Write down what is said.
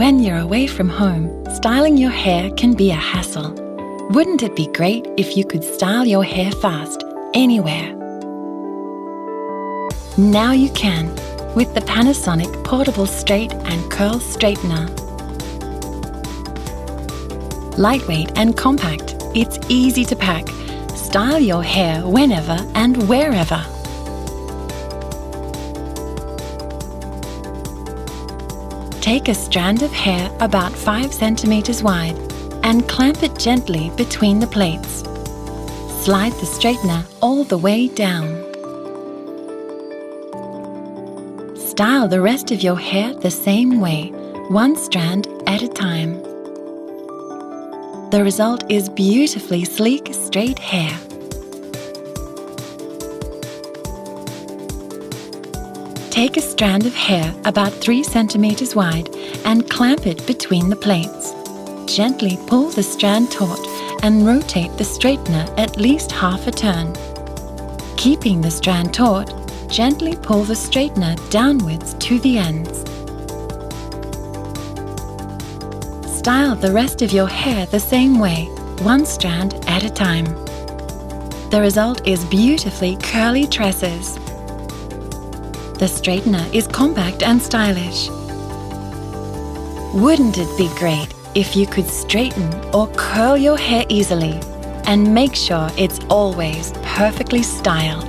When you're away from home, styling your hair can be a hassle. Wouldn't it be great if you could style your hair fast, anywhere? Now you can, with the Panasonic Portable Straight and Curl Straightener. Lightweight and compact, it's easy to pack. Style your hair whenever and wherever. Take a strand of hair about 5 centimeters wide and clamp it gently between the plates. Slide the straightener all the way down. Style the rest of your hair the same way, one strand at a time. The result is beautifully sleek, straight hair. Take a strand of hair about 3 centimeters wide and clamp it between the plates. Gently pull the strand taut and rotate the straightener at least half a turn. Keeping the strand taut, gently pull the straightener downwards to the ends. Style the rest of your hair the same way, one strand at a time. The result is beautifully curly tresses. The straightener is compact and stylish. Wouldn't it be great if you could straighten or curl your hair easily and make sure it's always perfectly styled?